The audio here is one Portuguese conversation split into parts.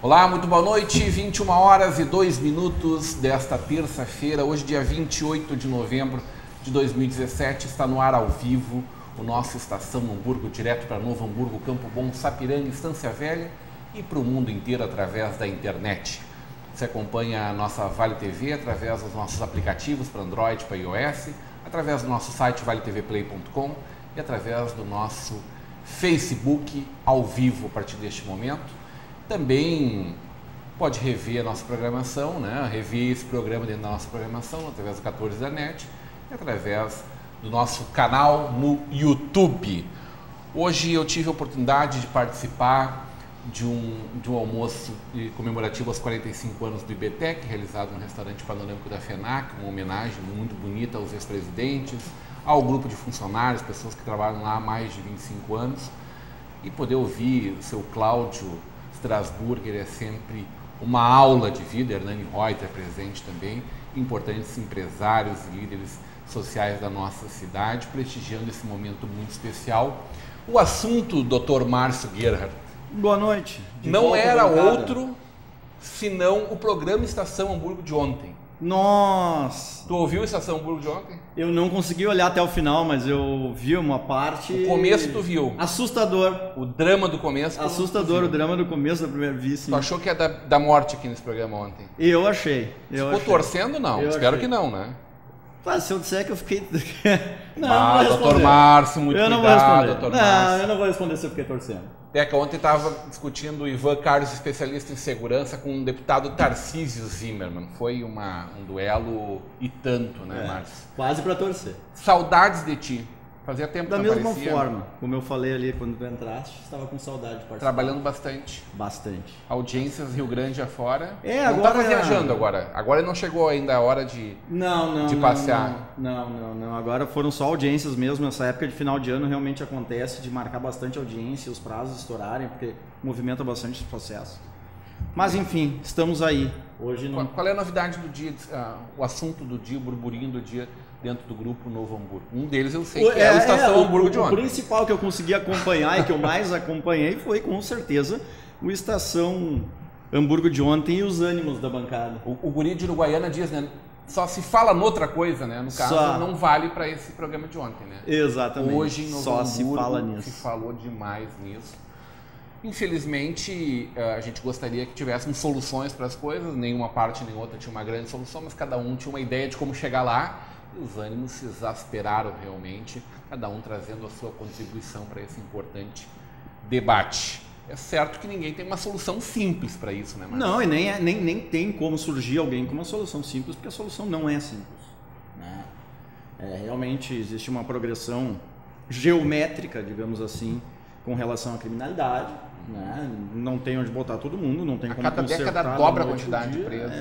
Olá, muito boa noite, 21 horas e 2 minutos desta terça-feira, hoje dia 28 de novembro de 2017, está no ar ao vivo o nosso Estação Hamburgo, direto para Novo Hamburgo, Campo Bom, Sapiranga, Estância Velha e para o mundo inteiro através da internet. Você acompanha a nossa Vale TV através dos nossos aplicativos para Android, para iOS, através do nosso site valetvplay.com e através do nosso Facebook ao vivo a partir deste momento. Também pode rever a nossa programação, rever esse programa dentro da nossa programação, através do 14 da NET e através do nosso canal no YouTube. Hoje eu tive a oportunidade de participar de um almoço comemorativo aos 45 anos do IBTEC, realizado no restaurante panorâmico da FENAC, uma homenagem muito bonita aos ex-presidentes, ao grupo de funcionários, pessoas que trabalham lá há mais de 25 anos, e poder ouvir o seu Cláudio Strasburger é sempre uma aula de vida. Hernani Reuter presente também, importantes empresários e líderes sociais da nossa cidade, prestigiando esse momento muito especial. O assunto, Dr. Márcio Gerhard, boa noite. Não era outro senão o programa Estação Hamburgo de ontem. Nossa! Tu ouviu a Estação Hamburgo de ontem? Eu não consegui olhar até o final, mas eu vi uma parte. O começo tu viu? Assustador. O drama do começo. Assustador, o drama do começo da primeira vez. Tu achou que ia da morte aqui nesse programa ontem? Eu achei. Ficou torcendo, não? Espero que não, né? Mas se eu disser que eu fiquei. Não, doutor Márcio, muito eu não cuidado, vou responder. Não, eu não vou responder se eu fiquei torcendo. Teca, ontem estava discutindo o Ivan Carlos, especialista em segurança, com o deputado Tarcísio Zimmermann. Foi um duelo e tanto, né, Márcio? Quase para torcer. Saudades de ti. Fazia tempo que não aparecia. Da mesma forma, como eu falei ali quando tu entraste, estava com saudade de participar. Trabalhando bastante. Bastante. Audiências Rio Grande afora. Não estava viajando agora. Agora não chegou ainda a hora de passear. Não. Agora foram só audiências mesmo. Essa época de final de ano realmente acontece de marcar bastante audiência, os prazos estourarem, porque movimenta bastante esse processo. Mas enfim, estamos aí. Hoje não... Qual é a novidade do dia, o assunto do dia, o burburinho do dia dentro do grupo Novo Hamburgo? Um deles eu sei que é a Estação Hamburgo de ontem. O principal que eu consegui acompanhar e que eu mais acompanhei foi com certeza o Estação Hamburgo de ontem e os ânimos da bancada. O guri de Uruguaiana diz, né? Só se fala noutra coisa, né? No caso, não vale para esse programa de ontem, né? Exatamente. Hoje em Novo Hamburgo se fala nisso. Se falou demais nisso. Infelizmente, a gente gostaria que tivéssemos soluções para as coisas, nenhuma parte nem outra tinha uma grande solução, mas cada um tinha uma ideia de como chegar lá e os ânimos se exasperaram realmente, cada um trazendo a sua contribuição para esse importante debate. É certo que ninguém tem uma solução simples para isso, né, Marcos? Não, e nem tem como surgir alguém com uma solução simples, porque a solução não é simples, né? Realmente existe uma progressão geométrica, digamos assim, com relação à criminalidade, né? Não tem onde botar todo mundo, não tem como consertar. A cada década dobra a quantidade de presos.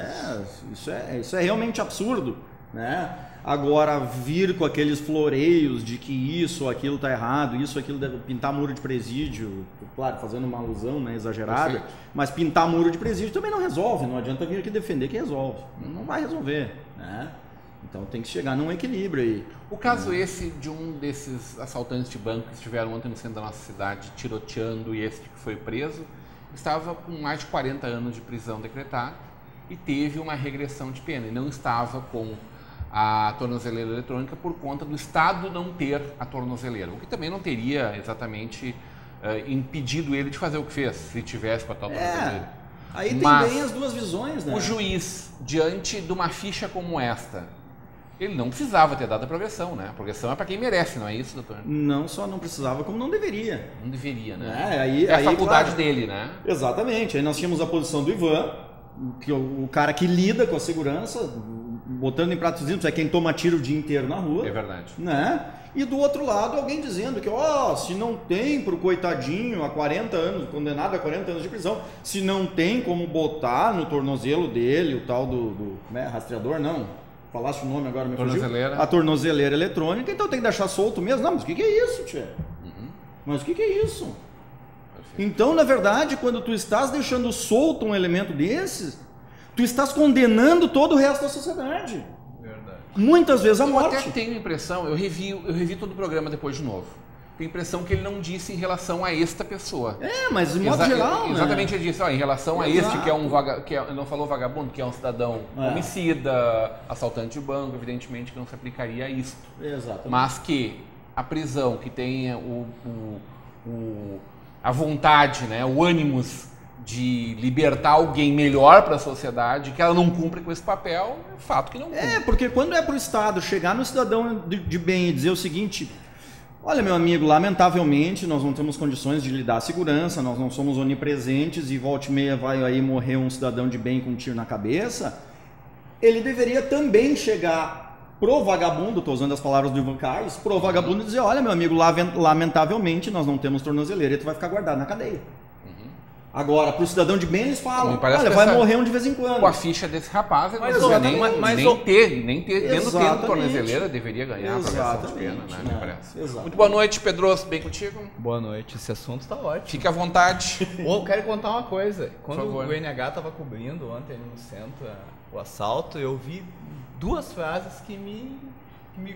Isso é realmente absurdo, né? Agora, vir com aqueles floreios de que isso ou aquilo está errado, isso ou aquilo deve pintar muro de presídio, claro, fazendo uma alusão, né, exagerada, perfeito, mas pintar muro de presídio também não resolve, não adianta vir aqui defender que resolve, não vai resolver, né? Então tem que chegar num equilíbrio aí. O caso esse de um desses assaltantes de banco que estiveram ontem no centro da nossa cidade tiroteando e esse que foi preso, estava com mais de 40 anos de prisão decretada e teve uma regressão de pena e não estava com a tornozeleira eletrônica por conta do Estado não ter a tornozeleira, o que também não teria exatamente impedido ele de fazer o que fez, se tivesse com a tal tornozeleira. Aí tem bem as duas visões, né? O juiz, diante de uma ficha como esta, ele não precisava ter dado a progressão, né? A progressão é para quem merece, não é isso, doutor? Não só não precisava, como não deveria. Não deveria, né? Aí a faculdade claro, dele, né? Exatamente. Aí nós tínhamos a posição do Ivan, que o cara que lida com a segurança, botando em pratos limpos, é quem toma tiro o dia inteiro na rua. É verdade. Né? E do outro lado, alguém dizendo que, se não tem pro coitadinho há 40 anos, condenado a 40 anos de prisão, se não tem como botar no tornozelo dele o tal do rastreador, não. falaste o nome agora, me tornozeleira. Fugiu. A tornozeleira eletrônica, então tem que deixar solto mesmo. Não, mas o que é isso, tchê? Mas o que é isso? Perfeito. Então, na verdade, quando tu estás deixando solto um elemento desses, tu estás condenando todo o resto da sociedade. Verdade. Muitas vezes a morte. Eu até tenho a impressão, eu revi todo o programa depois de novo. Tenho a impressão que ele não disse em relação a esta pessoa. Mas de modo geral, exatamente, né? ele disse, em relação a este que é um ele não falou vagabundo, que é um cidadão homicida, assaltante de banco, evidentemente que não se aplicaria a isso. Exatamente. Mas que a prisão, que tenha a vontade, né, o ânimos de libertar alguém melhor para a sociedade, que ela não cumpre com esse papel, é fato que não cumpre. Porque quando é para o Estado chegar no cidadão de bem e dizer o seguinte: olha, meu amigo, lamentavelmente nós não temos condições de lhe dar segurança, nós não somos onipresentes e volta e meia vai aí morrer um cidadão de bem com um tiro na cabeça, ele deveria também chegar pro vagabundo, estou usando as palavras do Ivan Carlos, pro vagabundo dizer: olha, meu amigo, lamentavelmente nós não temos tornozeleira e tu vai ficar guardado na cadeia. Agora, para o cidadão de bem, eles falam: olha, vai morrer um de vez em quando. Com a ficha desse rapaz, nem tendo tornozeleira, deveria ganhar a pena, né? Me parece. Muito boa noite, Pedroso, bem contigo? Boa noite, esse assunto está ótimo. Fique à vontade. Eu quero contar uma coisa. Quando o NH estava cobrindo ontem ali no centro o assalto, eu vi duas frases que me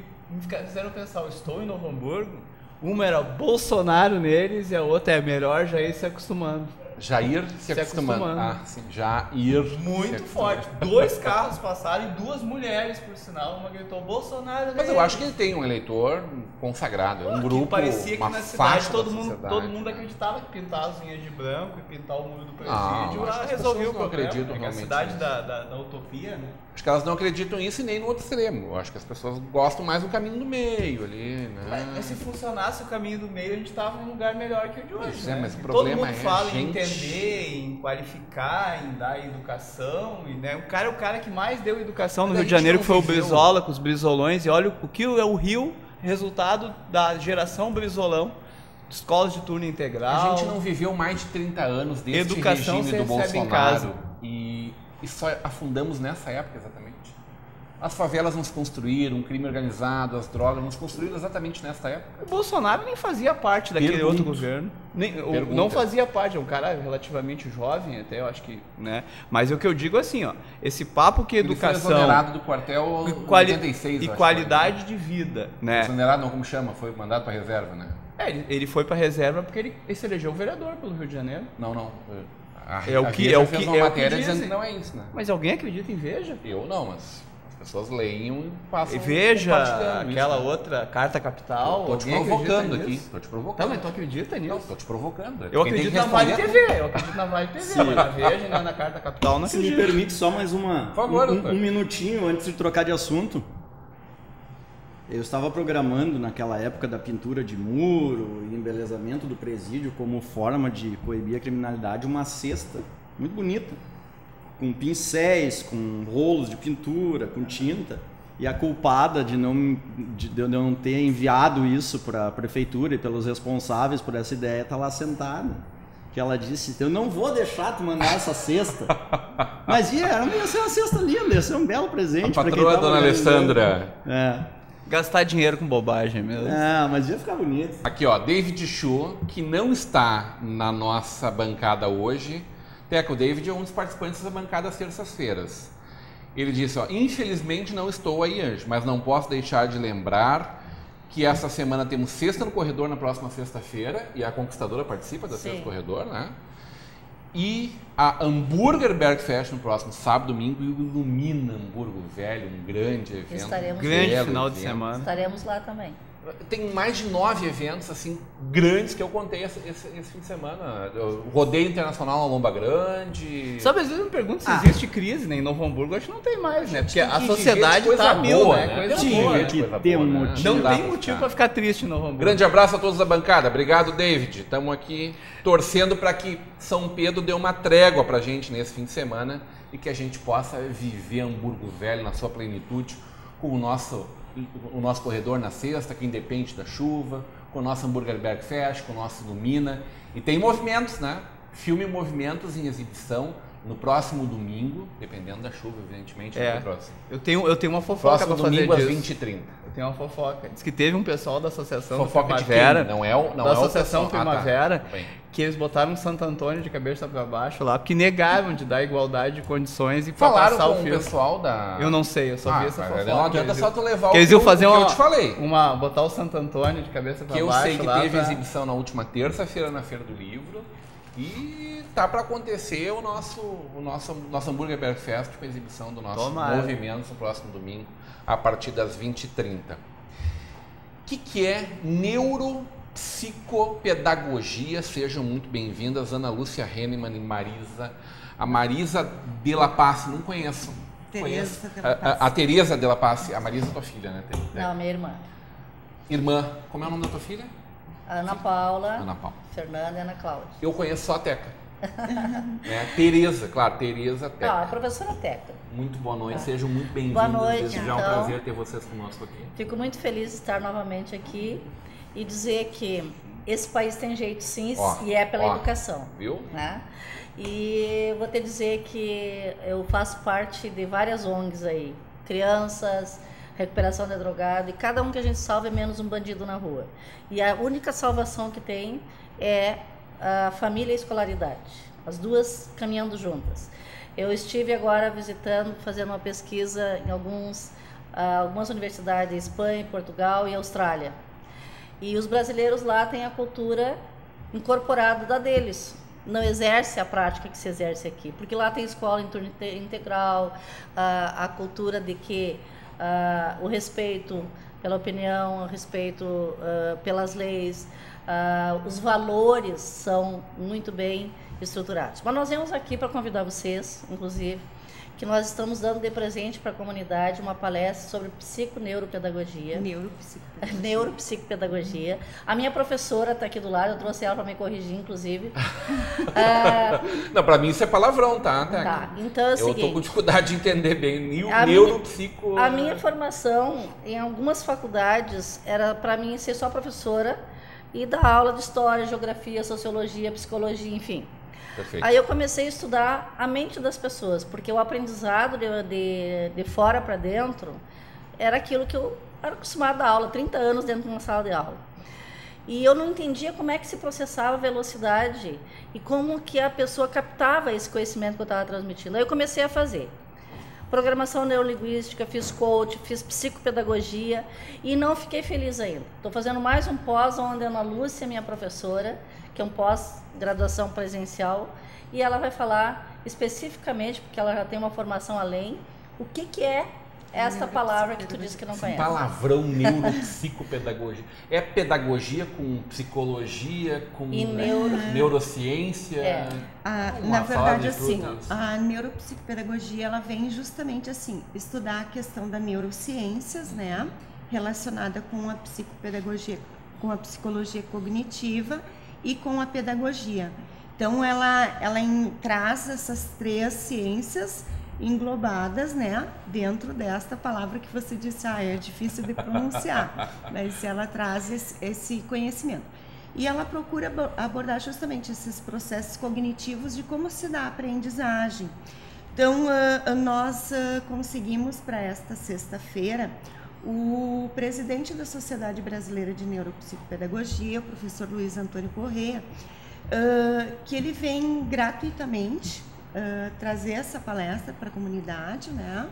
fizeram pensar: eu estou em Novo Hamburgo. Uma era Bolsonaro neles e a outra é melhor já ir se acostumando. Jair se acostumando. Ah, sim. Jair. Muito forte. 2 carros passaram e 2 mulheres, por sinal. Uma gritou Bolsonaro. Mas eu acho que ele tem um eleitor consagrado. Um grupo. Parecia que na cidade todo mundo acreditava que pintar as linhas de branco e pintar o muro do presídio resolveu o problema. Acredito, a cidade da utopia, né? Acho que elas não acreditam nisso e nem no outro extremo. Eu acho que as pessoas gostam mais do caminho do meio ali, né? Mas se funcionasse o caminho do meio, a gente estava em um lugar melhor que o de hoje, né? Mas o problema todo mundo fala em entender, em qualificar, em dar educação. E, né, o cara é o cara que mais deu educação no Rio de Janeiro, que foi o Brizola, com os brizolões. E olha o que é o Rio, resultado da geração brizolão. Escolas de turno integral. A gente não viveu mais de 30 anos desse educação regime do Bolsonaro. Em casa. E só afundamos nessa época, exatamente. As favelas não se construíram, o crime organizado, as drogas não se construíram exatamente nessa época. O Bolsonaro nem fazia parte daquele outro governo. Não fazia parte, é um cara relativamente jovem até, eu acho que, né? Mas o que eu digo assim, ó, esse papo que educação... Ele foi exonerado do quartel em 86, e qualidade de vida, né? Exonerado não, como chama? Foi mandado para reserva, né? Ele foi para reserva porque ele se elegeu vereador pelo Rio de Janeiro. Não. É o que uma matéria dizendo que não é isso, né? Mas alguém acredita em Veja? Eu não, mas as pessoas leem e passam. E Veja aquela outra Carta Capital. Tô te provocando aqui. Tô te provocando. Tá, mas tu acredita nisso? Não, tô te provocando. Eu acredito na Vale TV. Eu acredito na Vale TV. Mas na Veja e na Carta Capital não acredito. Se me permite só mais Por favor, um minutinho antes de trocar de assunto. Eu estava programando naquela época da pintura de muro e embelezamento do presídio como forma de coibir a criminalidade uma cesta muito bonita, com pincéis, com rolos de pintura, com tinta. E a culpada de eu não ter enviado isso para a prefeitura e pelos responsáveis por essa ideia está lá sentada. Que ela disse: eu não vou deixar tu mandar essa cesta. Mas ia ser uma cesta linda, ia ser um belo presente. A patroa, dona Alessandra. Gastar dinheiro com bobagem mesmo. Mas ia ficar bonito. Aqui, ó, David Chu, que não está na nossa bancada hoje. Teco, o David é um dos participantes da bancada às terças-feiras. Ele disse, ó, infelizmente não estou aí hoje, mas não posso deixar de lembrar que essa semana temos Sexta no Corredor na próxima sexta-feira, e a Conquistadora participa da Sexta no Corredor, né? E a Hamburger Bergfest no próximo sábado, domingo, e o Ilumina Hamburgo Velho, um grande evento. Estaremos grande final de semana. Estaremos lá também. Tem mais de 9 eventos assim grandes que eu contei esse fim de semana. O Rodeio Internacional na Lomba Grande. Sabe, às vezes eu me pergunto se existe crise, né? Em Novo Hamburgo acho que não tem mais, né? Porque a sociedade tá mil, né? Coisa boa, né? Coisa tem boa, um né? motivo. Não tem motivo para ficar triste em Novo Hamburgo. Grande abraço a todos da bancada. Obrigado, David. Estamos aqui torcendo para que São Pedro dê uma trégua pra gente nesse fim de semana e que a gente possa viver Hamburgo Velho na sua plenitude com o nosso corredor na sexta, que independe da chuva, com o nosso Hamburger Bergfest, com o nosso Ilumina. E tem movimentos, né? Filme Movimentos em exibição no próximo domingo, dependendo da chuva, evidentemente. Eu tenho uma fofoca pra fazer domingo às disso. 20h30. Eu tenho uma fofoca. Diz que teve um pessoal da Associação Fofoca Primavera. de quem? Não é da Associação Primavera, tá. que eles botaram Santo Antônio de cabeça para baixo lá, porque negavam de dar igualdade de condições e falaram passar com o filme. O pessoal da... Eu não sei, eu só vi essa fofoca. Não adianta só tu levar o que eles iam fazer que eu te falei. Botar o Santo Antônio de cabeça para baixo. Que eu sei que lá teve exibição na última terça-feira na Feira do Livro. E tá para acontecer o nosso Hambúrguer Bergfest com a exibição do nosso movimento no próximo domingo, a partir das 20h30. O que é neuropsicopedagogia? Sejam muito bem-vindas, Ana Lúcia Henneman e Marisa. A Marisa de la Paz, não conheço. Tereza de la Paz. A Tereza de la Paz. A Marisa é tua filha, né? Não, minha irmã. Irmã. Como é o nome da tua filha? Ana Paula. Ana Paula. Fernanda e Ana Cláudia. Eu conheço só a Teca. Tereza, claro, Tereza Teca. Não, a professora Teca. Muito boa noite, sejam muito bem-vindos. Boa noite, é um prazer ter vocês conosco aqui. Fico muito feliz de estar novamente aqui e dizer que esse país tem jeito sim, e é pela educação. Viu? Né? E vou te dizer que eu faço parte de várias ONGs aí, crianças, recuperação de drogado, e cada um que a gente salva é menos um bandido na rua. E a única salvação que tem é a família e a escolaridade, as duas caminhando juntas. Eu estive agora visitando, fazendo uma pesquisa em algumas universidades, Espanha, Portugal e Austrália. E os brasileiros lá têm a cultura incorporada da deles. Não exerce a prática que se exerce aqui, porque lá tem escola integral, a cultura de que o respeito pela opinião, o respeito pelas leis, os valores são muito bem estruturados. Mas nós viemos aqui para convidar vocês, inclusive, que nós estamos dando de presente para a comunidade uma palestra sobre psiconeuropedagogia. Neuropsicopedagogia. A minha professora está aqui do lado, eu trouxe ela para me corrigir, inclusive. Não, para mim isso é palavrão, tá? Tá, então é o seguinte, eu estou com dificuldade de entender bem. Neuropsico... A minha formação em algumas faculdades era para mim ser só professora e dar aula de história, geografia, sociologia, psicologia, enfim. Perfeito. Aí eu comecei a estudar a mente das pessoas, porque o aprendizado de fora para dentro era aquilo que eu era acostumada a dar aula, 30 anos dentro de uma sala de aula. E eu não entendia como é que se processava a velocidade e como que a pessoa captava esse conhecimento que eu estava transmitindo. Aí eu comecei a fazer programação neurolinguística, fiz coach, fiz psicopedagogia e não fiquei feliz ainda. Estou fazendo mais um pós onde a Ana Lúcia, minha professora, que é um pós-graduação presencial, e ela vai falar especificamente, porque ela já tem uma formação além, o que é esta palavra que tu disse que não conhece. Palavrão, neuropsicopedagogia. É pedagogia com psicologia, com neurociência? Na verdade, assim, a neuropsicopedagogia ela vem justamente assim, estudar a questão da neurociências, né, relacionada com a psicopedagogia, com a psicologia cognitiva e com a pedagogia. Então, ela traz essas três ciências englobadas, né, dentro desta palavra que você disse, é difícil de pronunciar, mas ela traz esse conhecimento. E ela procura abordar justamente esses processos cognitivos de como se dá a aprendizagem. Então, nós conseguimos para esta sexta-feira o presidente da Sociedade Brasileira de Neuropsicopedagogia, o professor Luiz Antônio Corrêa, que ele vem gratuitamente trazer essa palestra para a comunidade, né?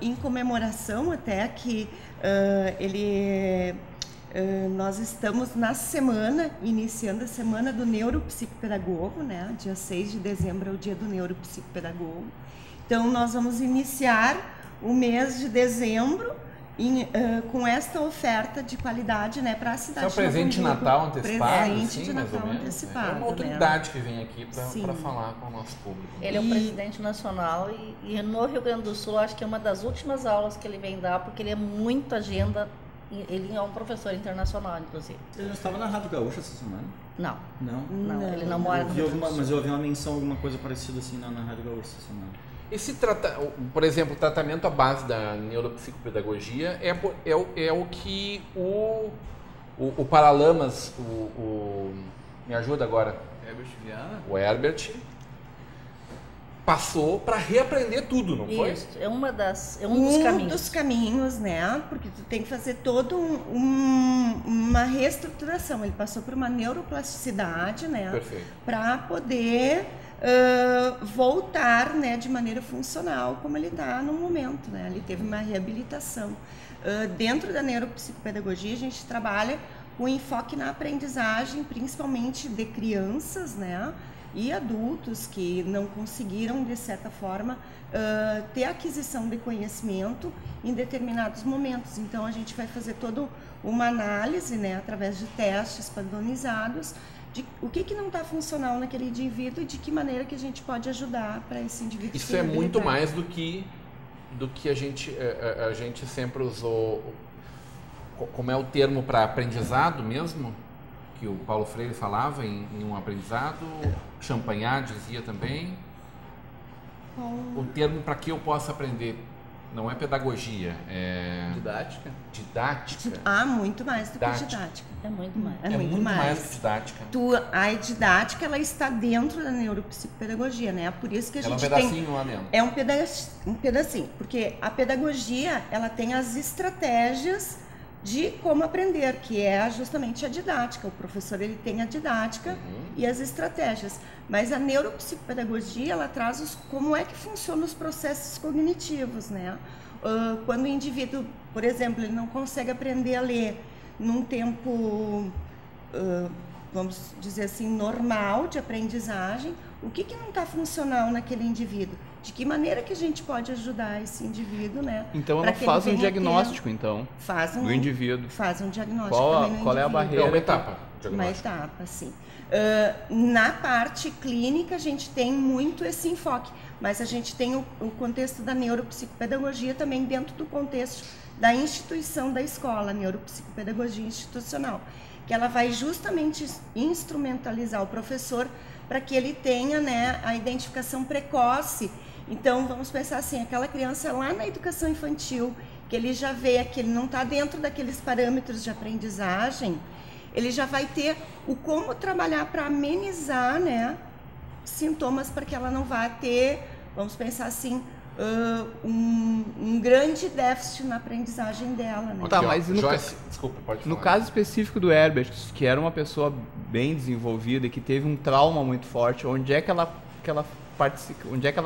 Em comemoração até que nós estamos na semana, iniciando a semana do neuropsicopedagogo, né? Dia 6 de dezembro é o dia do neuropsicopedagogo. Então, nós vamos iniciar o mês de dezembro com esta oferta de qualidade, né, para a cidade. É um presente de Natal antecipado? Presente de Natal antecipado. É uma autoridade, né, que vem aqui para falar com o nosso público. Ele é o presidente nacional e no Rio Grande do Sul, acho que é uma das últimas aulas que ele vem dar, porque ele é muito agenda, ele é um professor internacional, inclusive. Ele não estava na Rádio Gaúcha essa semana? Não. Não? Não, ele não mora no Rio Grande do Sul. Mas eu ouvi uma menção, alguma coisa parecida assim na Rádio Gaúcha essa semana. Por exemplo, o tratamento à base da neuropsicopedagogia é o que o Paralamas, me ajuda agora? Herbert Viana? O Herbert passou para reaprender tudo, não foi? Isso, é um dos caminhos. Um dos caminhos, né? Porque tu tem que fazer todo uma reestruturação. Ele passou por uma neuroplasticidade, né? Perfeito. Para poder voltar, né, de maneira funcional, como ele está no momento, né? Ele teve uma reabilitação. Dentro da neuropsicopedagogia, a gente trabalha com enfoque na aprendizagem, principalmente de crianças, né? E adultos que não conseguiram, de certa forma, ter aquisição de conhecimento em determinados momentos. Então, a gente vai fazer toda uma análise, né, através de testes padronizados, de o que não está funcional naquele indivíduo e de que maneira que a gente pode ajudar para esse indivíduo. Isso é muito mais do que a gente sempre usou. Como é o termo para aprendizado mesmo? Que o Paulo Freire falava em um aprendizado, Champagnat dizia também. O termo para que eu possa aprender não é pedagogia, é... Didática. Didática. Muito mais do que didática. É muito mais. É muito mais que didática. A didática, ela está dentro da neuropsicopedagogia, né? Por isso que a gente tem... É um pedacinho lá dentro. É um pedacinho, porque a pedagogia, ela tem as estratégias de como aprender, que é justamente a didática. O professor, ele tem a didática e as estratégias. Mas a neuropsicopedagogia, ela traz como é que funcionam os processos cognitivos, né? Quando o indivíduo, por exemplo, ele não consegue aprender a ler num tempo, vamos dizer assim, normal de aprendizagem, o que não está funcional naquele indivíduo? De que maneira que a gente pode ajudar esse indivíduo, né? Então ela faz um diagnóstico, do indivíduo. Faz um diagnóstico. Qual é a barreira? É uma etapa. Uma etapa, sim. Na parte clínica a gente tem muito esse enfoque, mas a gente tem o contexto da neuropsicopedagogia também dentro do contexto da instituição da escola, neuropsicopedagogia institucional, que ela vai justamente instrumentalizar o professor para que ele tenha, né, a identificação precoce. Então, vamos pensar assim, aquela criança lá na educação infantil, que ele já vê que ele não está dentro daqueles parâmetros de aprendizagem, ele já vai ter o como trabalhar para amenizar, né, sintomas para que ela não vá ter, vamos pensar assim, um grande déficit na aprendizagem dela, né? Tá, mas desculpa, pode falar. No caso específico do Herbert, que era uma pessoa bem desenvolvida e que teve um trauma muito forte, onde é que ela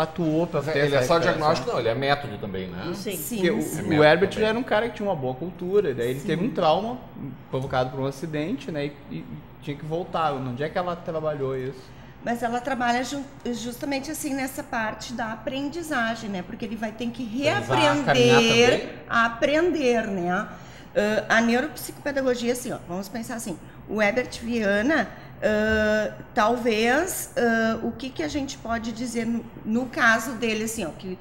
atuou para ter ele é só diagnóstico, não, ele é método também, né? Sim. O Herbert já era um cara que tinha uma boa cultura, daí ele teve um trauma provocado por um acidente, né, e tinha que voltar. Onde é que ela trabalhou isso? Mas ela trabalha justamente assim nessa parte da aprendizagem, né? Porque ele vai ter que reaprender a aprender, né? A neuropsicopedagogia, assim, ó, vamos pensar assim, o Herbert Viana, talvez, o que a gente pode dizer no caso dele, assim, ó, que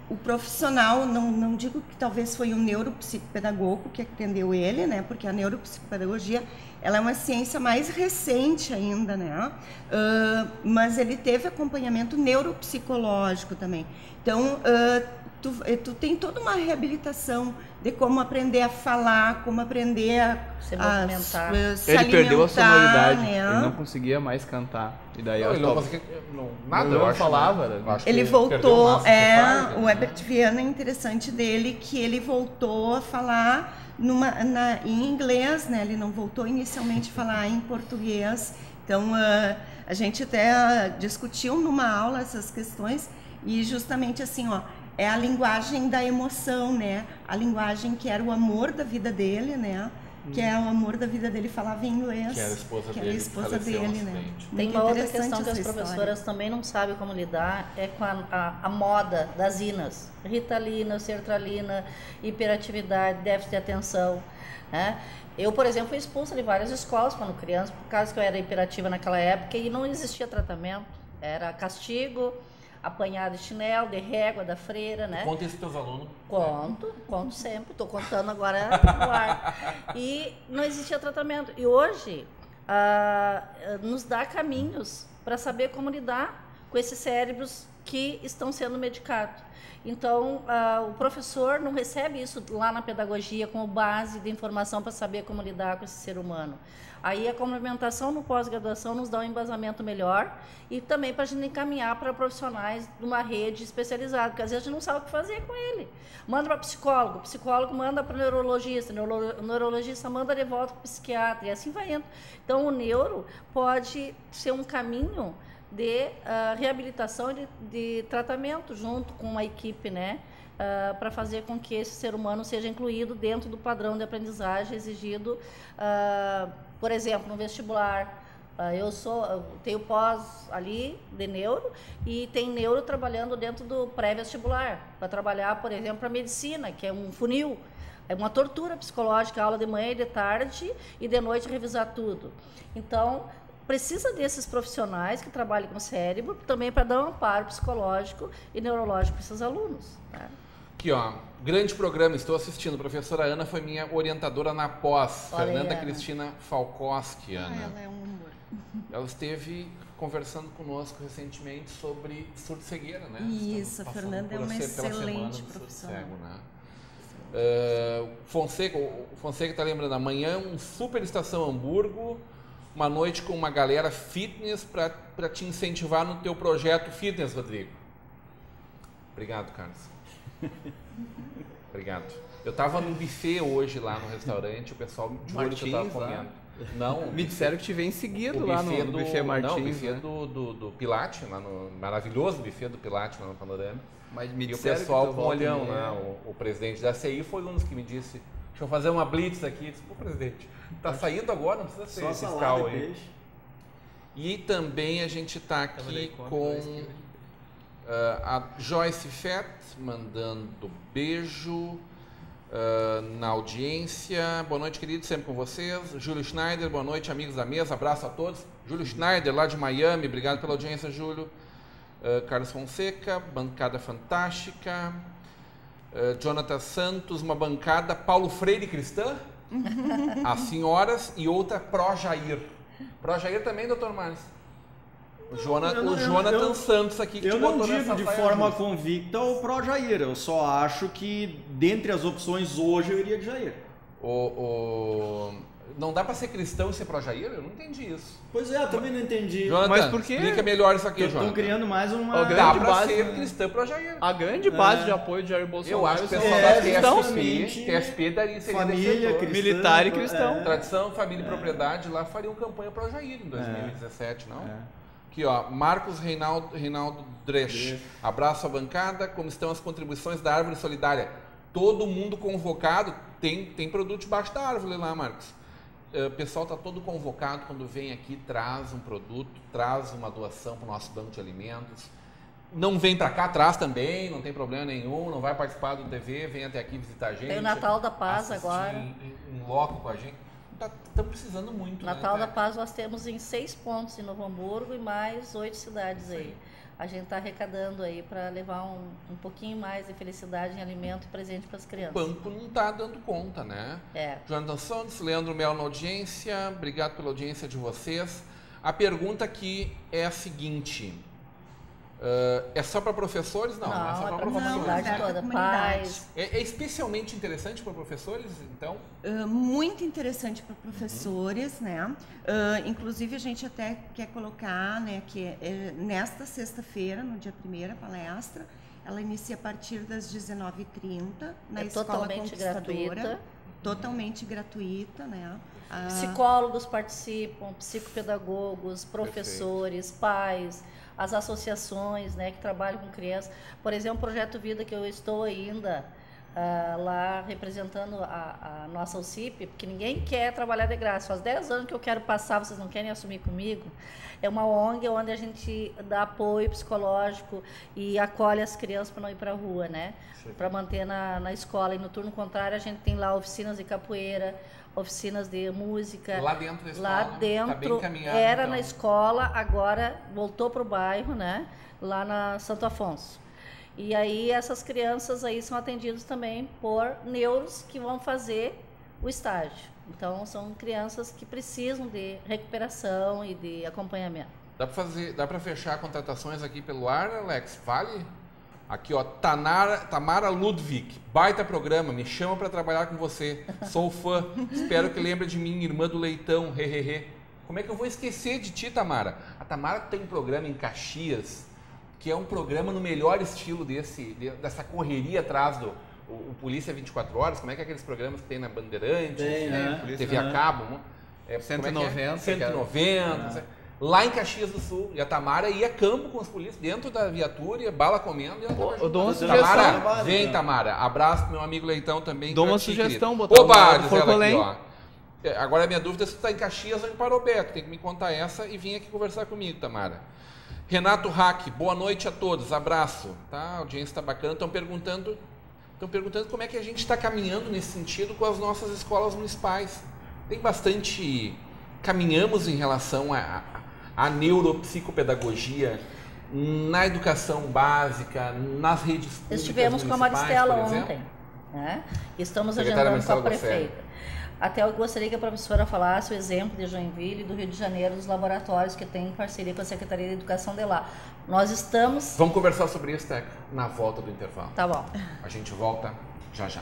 o profissional, não digo que talvez foi um neuropsicopedagogo que atendeu ele, né? Porque a neuropsicopedagogia, ela é uma ciência mais recente ainda, né? Mas ele teve acompanhamento neuropsicológico também. Então, tu tem toda uma reabilitação de como aprender a falar, como aprender a se movimentar. Ele perdeu a sonoridade, né? Ele não conseguia mais cantar. E daí ele não conseguia nada, eu acho. Falava, né? Ele voltou, o Herbert Viana, é interessante dele que ele voltou a falar em inglês, né? Ele não voltou inicialmente a falar em português. Então, a gente até discutiu numa aula essas questões e justamente assim, ó, é a linguagem da emoção, né? A linguagem que era o amor da vida dele, né? Que é o amor da vida dele, falava em inglês. Que era a esposa dele, né? Tem uma outra questão que as professoras também não sabem como lidar, é com a moda das INAs. Ritalina, sertralina, hiperatividade, déficit de atenção, né? Eu, por exemplo, fui expulsa de várias escolas quando criança, por causa que eu era hiperativa naquela época e não existia tratamento. Era castigo, apanhar de chinelo, de régua da freira, né? Conta isso para os alunos. Conto sempre. Estou contando agora no ar. E não existia tratamento. E hoje nos dá caminhos para saber como lidar com esses cérebros que estão sendo medicados. Então, o professor não recebe isso lá na pedagogia como base de informação para saber como lidar com esse ser humano. Aí a complementação no pós-graduação nos dá um embasamento melhor e também para a gente encaminhar para profissionais de uma rede especializada, porque às vezes a gente não sabe o que fazer com ele. Manda para psicólogo, o psicólogo manda para o neurologista, o neurologista manda de volta para o psiquiatra e assim vai indo. Então, o neuro pode ser um caminho de reabilitação, de tratamento junto com uma equipe, né? Para fazer com que esse ser humano seja incluído dentro do padrão de aprendizagem exigido, por exemplo, no vestibular. Eu tenho pós ali de neuro e tem neuro trabalhando dentro do pré-vestibular, para trabalhar, por exemplo, para medicina, que é um funil. É uma tortura psicológica, aula de manhã e de tarde e de noite revisar tudo. Então, precisa desses profissionais que trabalham com o cérebro também para dar um amparo psicológico e neurológico para esses alunos. Né? Aqui, ó, grande programa, estou assistindo. A professora Ana foi minha orientadora na pós. Olha Fernanda aí, Cristina Falkowski, Ana. Ela é um amor. Ela esteve conversando conosco recentemente sobre surdo-cegueira, né? Isso, a Fernanda é uma excelente profissional. O Fonseca está lembrando, amanhã um super Estação Hamburgo, uma noite com uma galera fitness para te incentivar no teu projeto fitness, Rodrigo. Obrigado, Carlos. Obrigado. Eu estava no buffet hoje lá no restaurante, o pessoal de Martins estava comendo. Não, me disseram que te vem seguido lá no buffet Martins. Não, o buffet do Pilate, lá no maravilhoso buffet do Pilate lá no Panorama. Mas me e o disseram pessoal que com olhão lá, o presidente da CI foi um dos que me disse, deixa eu fazer uma blitz aqui. Eu disse, pô, presidente, tá saindo agora, não precisa ser só fiscal aí. Peixe. E também a gente está aqui com a Joyce Fett mandando beijo na audiência. Boa noite, querido, sempre com vocês. Júlio Schneider, boa noite, amigos da mesa, abraço a todos. Júlio Schneider, lá de Miami, obrigado pela audiência, Júlio. Carlos Fonseca, bancada fantástica. Jonathan Santos, uma bancada Paulo Freire cristã. As senhoras e outra pró-Jair. Pró-Jair também, doutor Márcio? O Jonathan Santos aqui que eu te não botou digo nessa de saia forma justa. convicta o pró-Jair, eu só acho que dentre as opções hoje eu iria de Jair. Não dá pra ser cristão e ser pró-Jair? Eu não entendi isso. Pois é, eu também não entendi. Jonathan, Mas por quê? explica melhor isso aqui, Estão Jonathan. criando mais uma... Dá pra base, ser né? cristão pró-Jair. A grande base de apoio de Jair Bolsonaro Eu acho que o são pessoal cristãos. da TSP daria seria família, defensor. cristã, Militar e cristão. Tradição, família e propriedade lá fariam campanha pró-Jair em 2017, não? Aqui, ó, Marcos Reinaldo Dresch. Abraço à bancada. Como estão as contribuições da Árvore Solidária? Todo mundo convocado. Tem produto debaixo da árvore lá, Marcos. O pessoal está todo convocado quando vem aqui, traz um produto, traz uma doação para o nosso banco de alimentos. Não vem para cá, traz também, não tem problema nenhum, não vai participar do TV, vem até aqui visitar a gente. Tem o Natal da Paz agora. Em loco com a gente. Estamos precisando muito. Natal da Paz nós temos em 6 pontos em Novo Hamburgo e mais 8 cidades aí. A gente está arrecadando aí para levar um pouquinho mais de felicidade em alimento e presente para as crianças. O banco não está dando conta, né? Jonathan Santos, Leandro Mel na audiência, obrigado pela audiência de vocês. A pergunta aqui é a seguinte, é só para professores? Não, não é só para comunidade toda, pais. É especialmente interessante para professores, então? Muito interessante para professores, né? Inclusive a gente até quer colocar, né, que nesta sexta-feira, no dia 1º, a palestra, ela inicia a partir das 19h30 na Escola Conquistadora. Totalmente gratuita, né? Psicólogos participam, psicopedagogos, professores, pais, as associações, né, que trabalham com crianças. Por exemplo, o Projeto Vida, que eu estou ainda lá representando a nossa UCIP, porque ninguém quer trabalhar de graça. Faz 10 anos que eu quero passar, vocês não querem assumir comigo. É uma ONG onde a gente dá apoio psicológico e acolhe as crianças para não ir para a rua, né? Para manter na escola. E no turno contrário, a gente tem lá oficinas de capoeira, oficinas de música. Lá dentro da escola? Lá dentro, tá bem encaminhado, era então. Na escola, agora voltou para o bairro, né? Lá na Santo Afonso. E aí essas crianças aí são atendidas também por neuros que vão fazer o estágio. Então são crianças que precisam de recuperação e de acompanhamento. Dá para fechar contratações aqui pelo ar, Alex? Vale? Aqui, ó, Tamara Ludwig, baita programa, me chama para trabalhar com você, sou fã, espero que lembre de mim, irmã do Leitão, hehehe. Como é que eu vou esquecer de ti, Tamara? A Tamara tem um programa em Caxias, que é um programa no melhor estilo dessa correria atrás do o Polícia 24 Horas, como é que é aqueles programas que tem na Bandeirantes, TV a cabo, 190. 190, lá em Caxias do Sul. E a Tamara ia a campo com os polícias, dentro da viatura, ia bala comendo. E eu dou uma sugestão. Tamara, vem, Tamara. Abraço pro meu amigo Leitão também. Dou uma sugestão, botar opa, diz ela aqui, ó. Agora a minha dúvida é se tu tá em Caxias ou em Parobé. Tu tem que me contar essa e vir aqui conversar comigo, Tamara. Renato Hack, boa noite a todos. Abraço. Tá? A audiência tá bacana. Estão perguntando como é que a gente está caminhando nesse sentido com as nossas escolas municipais. Tem bastante... Caminhamos em relação a neuropsicopedagogia na educação básica, nas redes públicas. Estivemos com a Maristela ontem, né? Estamos agendando com a prefeita. Até eu gostaria que a professora falasse o exemplo de Joinville e do Rio de Janeiro, dos laboratórios que tem em parceria com a Secretaria de Educação de lá. Nós estamos... Vamos conversar sobre isso, Teca, na volta do intervalo. Tá bom. A gente volta já já.